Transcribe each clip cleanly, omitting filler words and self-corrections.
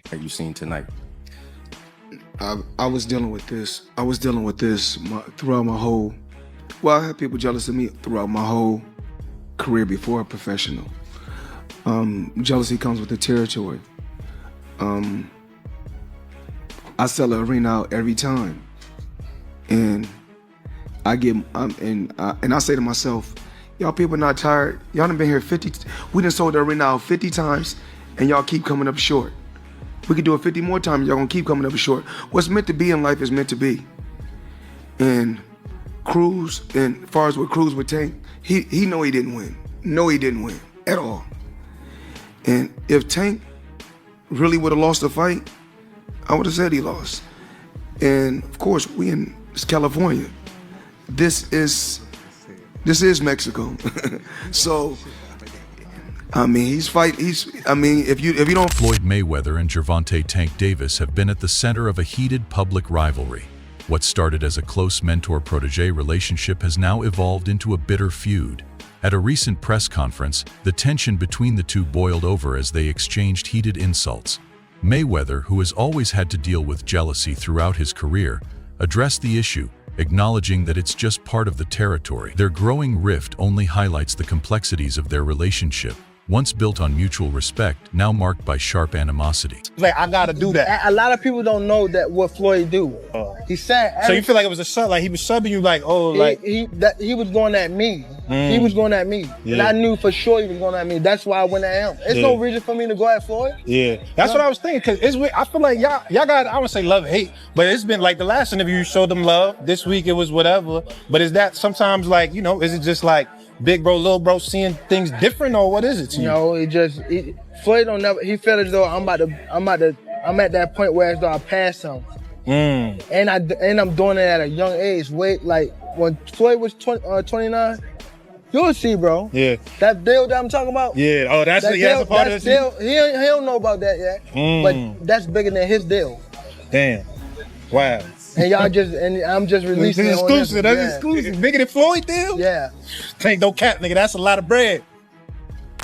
that you seen tonight? I was dealing with this. Throughout my whole. Well, I had people jealous of me throughout my whole career before professional. Jealousy comes with the territory. I sell an arena out every time, and I say to myself, y'all people not tired? Y'all done been here 50. We done sold the arena out 50 times, and y'all keep coming up short. We could do it 50 more times. Y'all gonna keep coming up short. What's meant to be in life is meant to be. And Cruz, and as far as what Cruz would take, he know he didn't win. No, he didn't win at all. And if Tank really would have lost the fight, I would have said he lost. And of course, we in California. This is Mexico. So, I mean, if you don't. Floyd Mayweather and Gervonta Tank Davis have been at the center of a heated public rivalry. What started as a close mentor-protege relationship has now evolved into a bitter feud. At a recent press conference, the tension between the two boiled over as they exchanged heated insults. Mayweather, who has always had to deal with jealousy throughout his career, addressed the issue, acknowledging that it's just part of the territory. Their growing rift only highlights the complexities of their relationship, once built on mutual respect, now marked by sharp animosity. Like, I gotta do that. A lot of people don't know that what Floyd do. He said. So you feel like it was a sub, like he was subbing you, like, oh, like he was going at me. He was going at me, and I knew for sure he was going at me. That's why I went at him. There's no reason for me to go at Floyd. Yeah, that's what I was thinking. Cause it's weird. I feel like y'all got, I wouldn't say love hate, but it's been like the last interview you showed them love. This week it was whatever. But is that sometimes like, you know, is it just like big bro, little bro seeing things different, or what is it to you? No, Floyd don't never. He felt as though I'm at that point where as though I passed him. And I'm doing it at a young age. Wait, like when Floyd was 29, you'll see, bro. Yeah. That deal that I'm talking about. Yeah. Oh, that's a part of the deal. He don't know about that yet. But that's bigger than his deal. Damn. Wow. And I'm just releasing it. Exclusive. That's exclusive. Bigger than Floyd deal? Yeah. Tank, no cap, nigga. That's a lot of bread.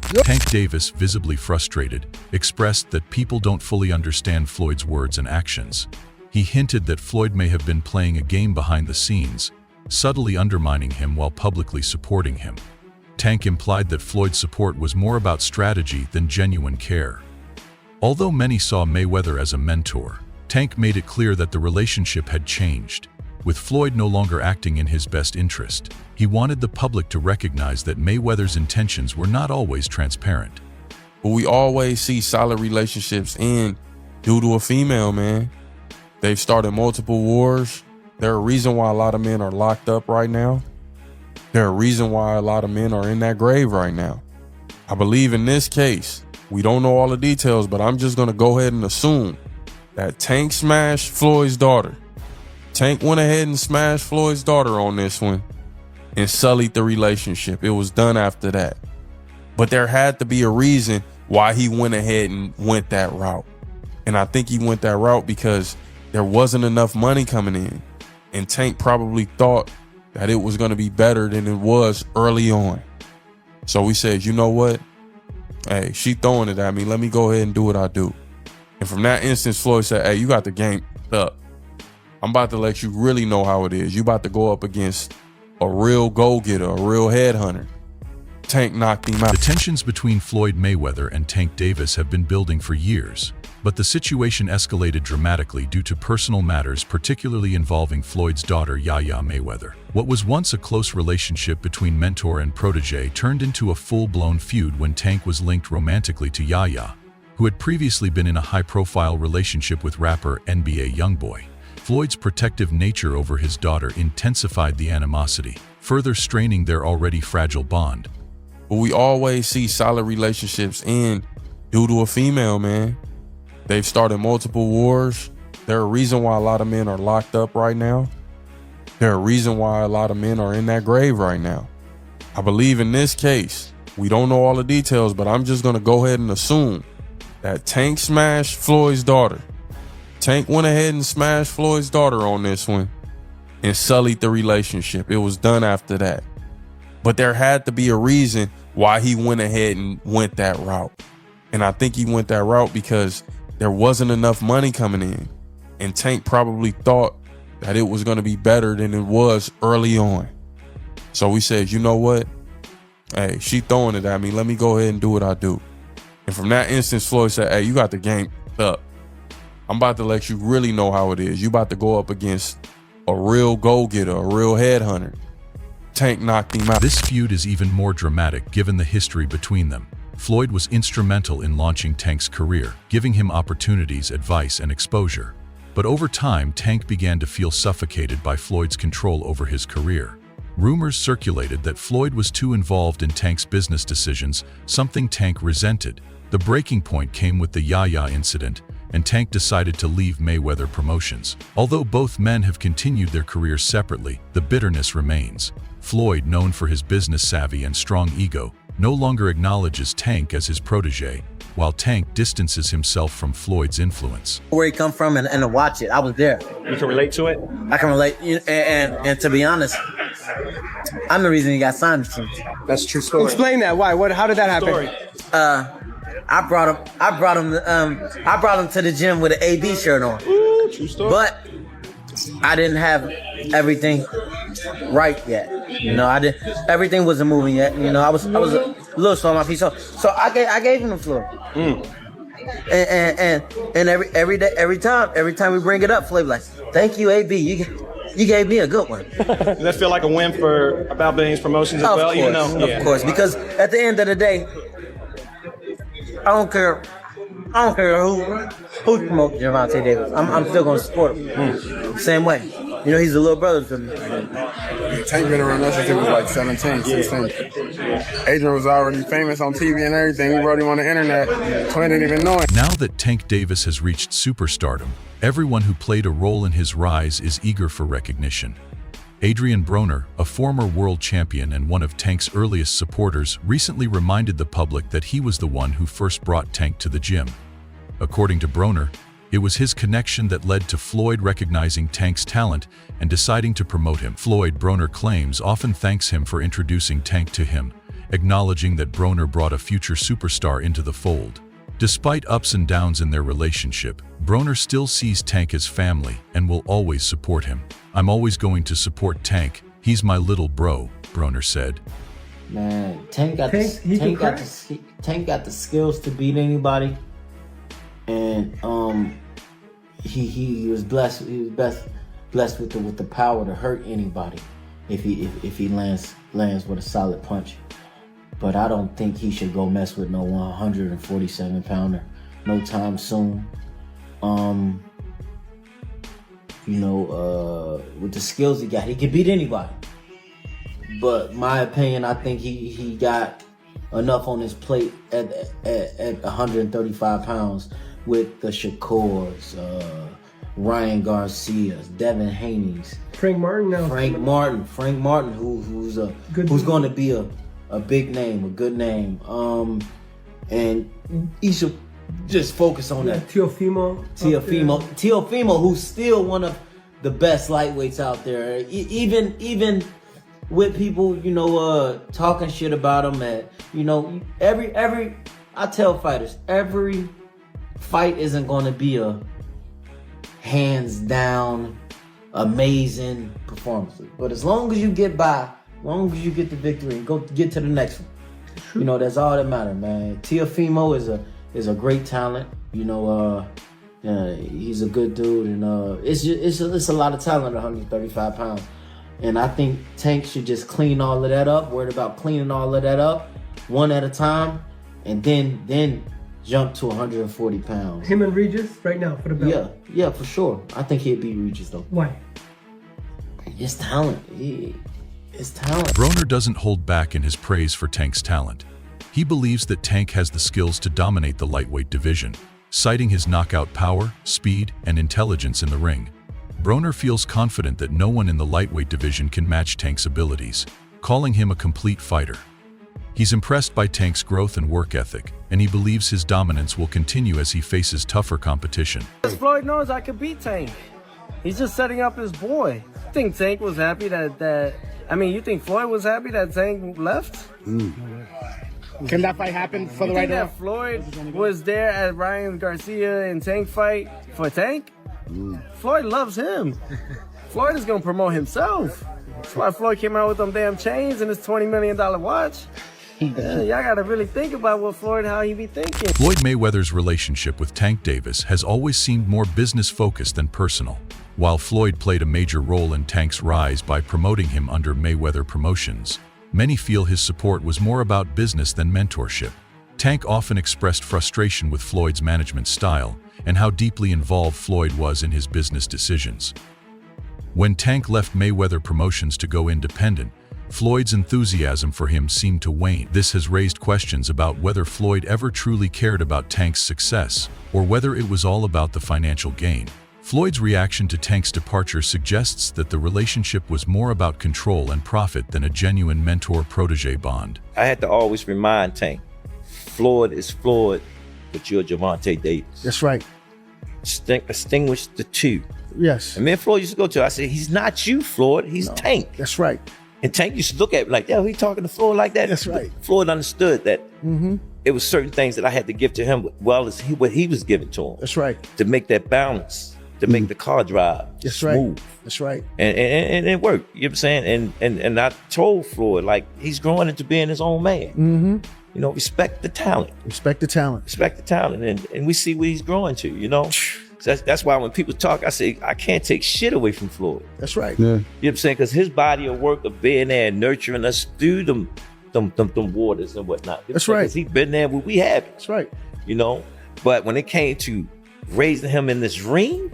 Tank Davis, visibly frustrated, expressed that people don't fully understand Floyd's words and actions. He hinted that Floyd may have been playing a game behind the scenes, subtly undermining him while publicly supporting him. Tank implied that Floyd's support was more about strategy than genuine care. Although many saw Mayweather as a mentor, Tank made it clear that the relationship had changed. With Floyd no longer acting in his best interest, he wanted the public to recognize that Mayweather's intentions were not always transparent. But we always see solid relationships end due to a female, man. They've started multiple wars. They're a reason why a lot of men are locked up right now. They're a reason why a lot of men are in that grave right now. I believe in this case, we don't know all the details, but I'm just gonna go ahead and assume that Tank smashed Floyd's daughter. Tank went ahead and smashed Floyd's daughter on this one and sullied the relationship. It was done after that. But there had to be a reason why he went ahead and went that route. And I think he went that route because there wasn't enough money coming in. And Tank probably thought that it was going to be better than it was early on. So we said, you know what? Hey, she throwing it at me. Let me go ahead and do what I do. And from that instance, Floyd said, hey, you got the game up. I'm about to let you really know how it is. You about to go up against a real go-getter, a real headhunter. Tank knocked him out. The tensions between Floyd Mayweather and Tank Davis have been building for years, but the situation escalated dramatically due to personal matters, particularly involving Floyd's daughter, Yaya Mayweather. What was once a close relationship between mentor and protege turned into a full-blown feud when Tank was linked romantically to Yaya, who had previously been in a high-profile relationship with rapper NBA YoungBoy. Floyd's protective nature over his daughter intensified the animosity, further straining their already fragile bond. But we always see solid relationships end due to a female, man. They've started multiple wars. They're a reason why a lot of men are locked up right now. They're a reason why a lot of men are in that grave right now. I believe in this case, we don't know all the details, but I'm just gonna go ahead and assume that Tank smashed Floyd's daughter. Tank went ahead and smashed Floyd's daughter on this one and sullied the relationship. It was done after that. But there had to be a reason why he went ahead and went that route. And I think he went that route because there wasn't enough money coming in. And Tank probably thought that it was going to be better than it was early on. So we said, you know what? Hey, she throwing it at me. Let me go ahead and do what I do. And from that instance, Floyd said, hey, you got the game up. I'm about to let you really know how it is. You about to go up against a real go-getter, a real headhunter. Tank knocked him out. This feud is even more dramatic given the history between them. Floyd was instrumental in launching Tank's career, giving him opportunities, advice, and exposure. But over time, Tank began to feel suffocated by Floyd's control over his career. Rumors circulated that Floyd was too involved in Tank's business decisions, something Tank resented. The breaking point came with the Yaya incident, and Tank decided to leave Mayweather Promotions. Although both men have continued their careers separately, the bitterness remains. Floyd, known for his business savvy and strong ego, no longer acknowledges Tank as his protege, while Tank distances himself from Floyd's influence. Where he come from and to watch it, I was there. You can relate to it? I can relate, and to be honest, I'm the reason he got signed. That's a true story. Explain that. Why? How did that happen? I brought him to the gym with an AB shirt on. Ooh, true story. But I didn't have everything right yet. You know, everything wasn't moving yet. You know, I was a little slow on my feet. So I gave him the floor. And every time we bring it up, Floyd like, thank you, AB. You gave me a good one. Does that feel like a win for About Billions Promotions as well? Even though, of course, because at the end of the day, I don't care who promotes Gervonta Davis. I'm still gonna support him. Same way. You know, he's a little brother to me. Tank been around us since he was like 17, 16. Adrian was already famous on TV and everything. We wrote him on the internet. Twin didn't even know him. Now that Tank Davis has reached superstardom, everyone who played a role in his rise is eager for recognition. Adrian Broner, a former world champion and one of Tank's earliest supporters, recently reminded the public that he was the one who first brought Tank to the gym. According to Broner, it was his connection that led to Floyd recognizing Tank's talent and deciding to promote him. Floyd, Broner claims, often thanks him for introducing Tank to him, acknowledging that Broner brought a future superstar into the fold. Despite ups and downs in their relationship, Broner still sees Tank as family and will always support him. I'm always going to support Tank. He's my little bro, Broner said. Man, Tank got the skills to beat anybody, and he was blessed. He was blessed with the power to hurt anybody if he lands with a solid punch. But I don't think he should go mess with no 147 pounder no time soon. With the skills he got, he can beat anybody. But my opinion, I think he got enough on his plate at 135 pounds with the Shakurs, Ryan Garcias, Devin Haney's, Frank Martin now. Frank Martin, who's going to be a big name, a good name. And he should just focus on that. Teofimo, who's still one of the best lightweights out there. Even with people, talking shit about him. I tell fighters, every fight isn't going to be a hands down amazing performance. But as long as you get by, as long as you get the victory and get to the next one, that's all that matters, man. Teofimo is a great talent. He's a good dude, and it's a lot of talent at 135 pounds. And I think Tank should just clean all of that up. Worried about cleaning all of that up, one at a time, and then jump to 140 pounds. Him and Regis right now for the belt. Yeah, for sure. I think he'd beat Regis though. Why? His talent. His talent. Broner doesn't hold back in his praise for Tank's talent. He believes that Tank has the skills to dominate the lightweight division, citing his knockout power, speed, and intelligence in the ring. Broner feels confident that no one in the lightweight division can match Tank's abilities, calling him a complete fighter. He's impressed by Tank's growth and work ethic, and he believes his dominance will continue as he faces tougher competition. Floyd knows I could beat Tank. He's just setting up his boy. I think Tank was happy you think Floyd was happy that Tank left? Can that fight happen for the You right think now? that Floyd was there at Ryan Garcia and Tank fight for Tank? Floyd loves him. Floyd is gonna promote himself. That's why Floyd came out with them damn chains and his $20 million watch. Yeah, y'all gotta really think about what Floyd, how he be thinking. Floyd Mayweather's relationship with Tank Davis has always seemed more business-focused than personal. While Floyd played a major role in Tank's rise by promoting him under Mayweather Promotions, many feel his support was more about business than mentorship. Tank often expressed frustration with Floyd's management style and how deeply involved Floyd was in his business decisions. When Tank left Mayweather Promotions to go independent, Floyd's enthusiasm for him seemed to wane. This has raised questions about whether Floyd ever truly cared about Tank's success, or whether it was all about the financial gain. Floyd's reaction to Tank's departure suggests that the relationship was more about control and profit than a genuine mentor-protege bond. I had to always remind Tank, Floyd is Floyd, but you're Gervonta Davis. That's right. Distinguish the two. Yes. And me and Floyd used to go to, I said, he's not you, Floyd, he's Tank. That's right. And Tank used to look at me like, yo, he talking to Floyd like that? That's right. Floyd understood that it was certain things that I had to give to him, well as what he was giving to him. That's right. To make that balance, to make the car drive That's smooth. right. That's right. And it worked, you know what I'm saying? And I told Floyd, like, he's growing into being his own man. You know, respect the talent. Respect the talent. Respect the talent. And we see where he's growing to, you know? So that's why when people talk, I say, I can't take shit away from Floyd. That's right. Yeah. You know what I'm saying? Because his body of work of being there and nurturing us through them waters and whatnot. That's right. Because he's been there where we have it. That's right. You know? But when it came to raising him in this ring,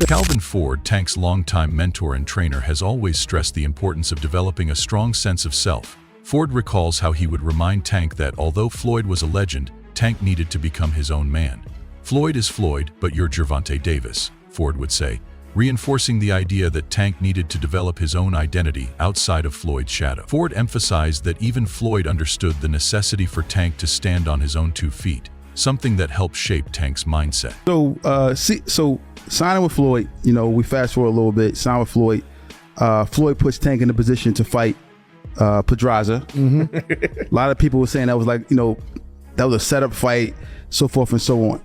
Calvin Ford, Tank's longtime mentor and trainer, has always stressed the importance of developing a strong sense of self. Ford recalls how he would remind Tank that although Floyd was a legend, Tank needed to become his own man. Floyd is Floyd, but you're Gervonta Davis, Ford would say, reinforcing the idea that Tank needed to develop his own identity outside of Floyd's shadow. Ford emphasized that even Floyd understood the necessity for Tank to stand on his own 2 feet, something that helped shape Tank's mindset. So signing with Floyd, you know, we fast forward a little bit, sign with Floyd. Floyd puts Tank in a position to fight Pedraza. A lot of people were saying that was like, you know, that was a setup fight, so forth and so on.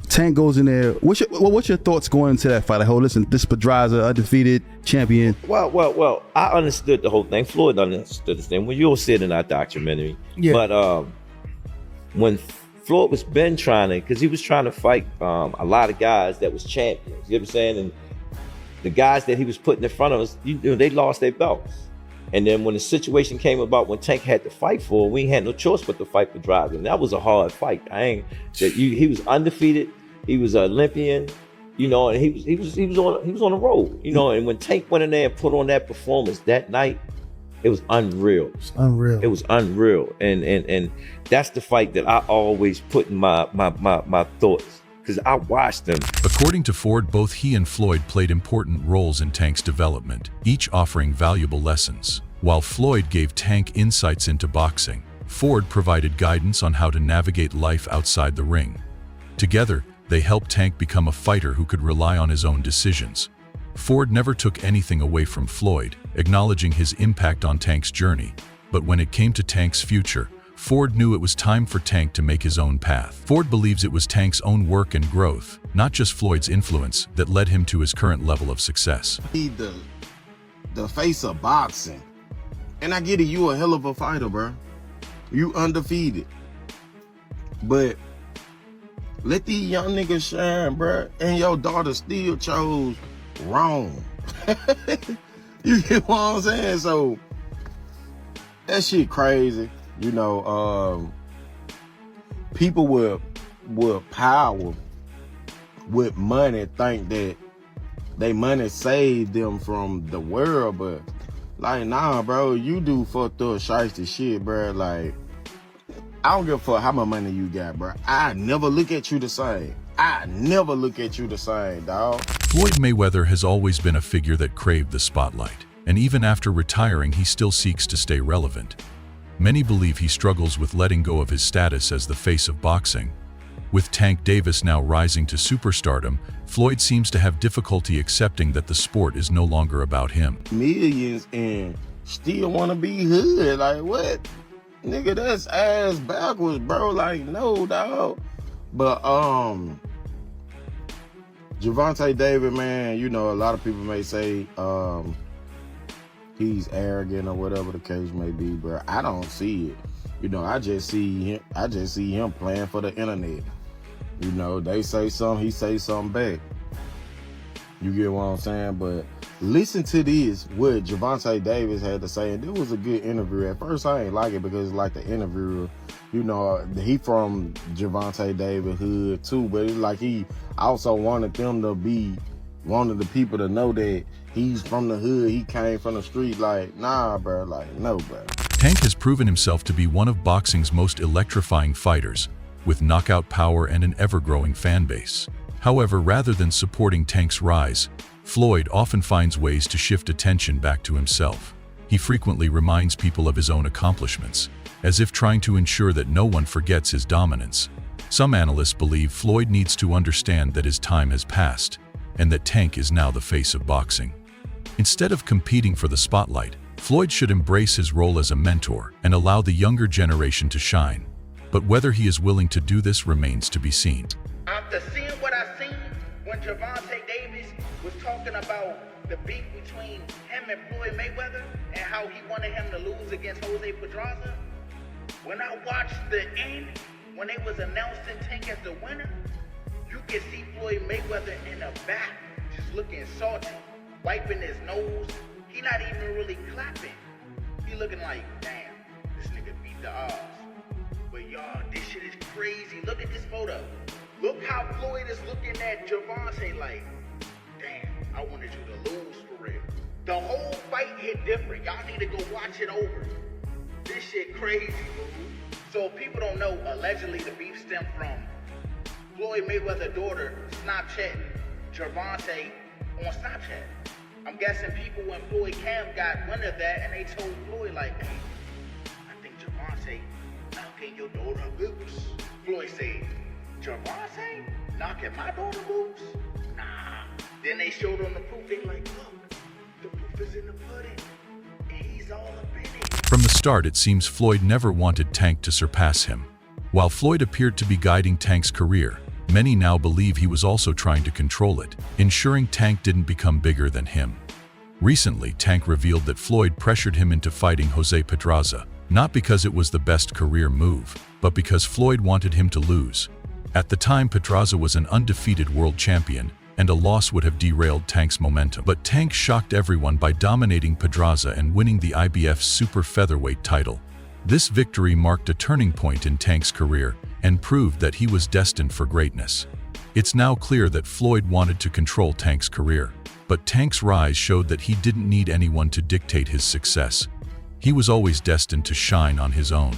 Tank goes in there. What's your thoughts going into that fight? Like, oh, listen, this Pedraza, undefeated champion. Well, I understood the whole thing. Floyd understood the thing. Well, you'll see it in our documentary. Yeah. But when Floyd was trying to, because he was trying to fight a lot of guys that was champions. You know what I'm saying? And the guys that he was putting in front of us, you know, they lost their belts. And then when the situation came about when Tank had to fight for, we had no choice but to fight for Pedraza. And that was a hard fight. He was undefeated. He was an Olympian, you know, and he was on the road, you know. And when Tank went in there and put on that performance that night, it was unreal. It was unreal. And that's the fight that I always put in my thoughts, because I watched them. According to Ford, both he and Floyd played important roles in Tank's development, each offering valuable lessons. While Floyd gave Tank insights into boxing, Ford provided guidance on how to navigate life outside the ring. Together, they helped Tank become a fighter who could rely on his own decisions. Ford never took anything away from Floyd, acknowledging his impact on Tank's journey. But when it came to Tank's future, Ford knew it was time for Tank to make his own path. Ford believes it was Tank's own work and growth, not just Floyd's influence, that led him to his current level of success. The face of boxing. And I get it, you a hell of a fighter, bro. You undefeated. But let these young niggas shine, bro. And your daughter still chose wrong. You get what I'm saying? So that shit crazy. You know, people with power, with money, think that they money saved them from the world, but like, nah, bro, you do fucked up shiesty shit, bro. Like, I don't give a fuck how much money you got, bro. I never look at you the same. I never look at you the same, dog. Floyd Mayweather has always been a figure that craved the spotlight, and even after retiring, he still seeks to stay relevant. Many believe he struggles with letting go of his status as the face of boxing. With Tank Davis now rising to superstardom, Floyd seems to have difficulty accepting that the sport is no longer about him. Millions and still want to be hood. Like, what? nigga, that's ass backwards, bro. Like, no, dog. But Gervonta Davis, man, you know, a lot of people may say he's arrogant or whatever the case may be, bro. I don't see it. You know, I just see him playing for the internet. You know, they say something, he say something back. You get what I'm saying? But listen to this, what Gervonta Davis had to say, and it was a good interview. At first, I ain't like it because like the interviewer, you know, he from Gervonta Davis hood too, but it's like he also wanted the people to know that he's from the hood, he came from the street. Like, nah, bro, like, no, bro. Tank has proven himself to be one of boxing's most electrifying fighters, with knockout power and an ever-growing fan base. However, rather than supporting Tank's rise, Floyd often finds ways to shift attention back to himself. He frequently reminds people of his own accomplishments, as if trying to ensure that no one forgets his dominance. Some analysts believe Floyd needs to understand that his time has passed, and that Tank is now the face of boxing. Instead of competing for the spotlight, Floyd should embrace his role as a mentor and allow the younger generation to shine. But whether he is willing to do this remains to be seen. After seeing what I seen when Gervonta Davis was talking about the beef between him and Floyd Mayweather and how he wanted him to lose against Jose Pedraza, when I watched the end, when they was announcing Tank as the winner, you can see Floyd Mayweather in the back just looking salty, wiping his nose. He not even really clapping. He looking like, damn, this nigga beat the odds. But y'all, this shit is crazy. Look at this photo. Look how Floyd is looking at Gervonta like, damn, I wanted you to lose for real. The whole fight hit different. Y'all need to go watch it over. This shit crazy, boo. So if people don't know, allegedly the beef stemmed from Floyd Mayweather's daughter Snapchatting Gervonta on Snapchat. I'm guessing people when Floyd Camp got wind of that and they told Floyd like, hey, I think Gervonta knocking your daughter loose. Floyd said, Gervonta knocking my daughter loose? Nah. Then they showed him the proof. They like, look, the proof is in the pudding. And he's all up in it. From the start, it seems Floyd never wanted Tank to surpass him. While Floyd appeared to be guiding Tank's career, many now believe he was also trying to control it, ensuring Tank didn't become bigger than him. Recently, Tank revealed that Floyd pressured him into fighting Jose Pedraza, not because it was the best career move, but because Floyd wanted him to lose. At the time, Pedraza was an undefeated world champion, and a loss would have derailed Tank's momentum. But Tank shocked everyone by dominating Pedraza and winning the IBF super featherweight title. This victory marked a turning point in Tank's career and proved that he was destined for greatness. It's now clear that Floyd wanted to control Tank's career, but Tank's rise showed that he didn't need anyone to dictate his success. He was always destined to shine on his own.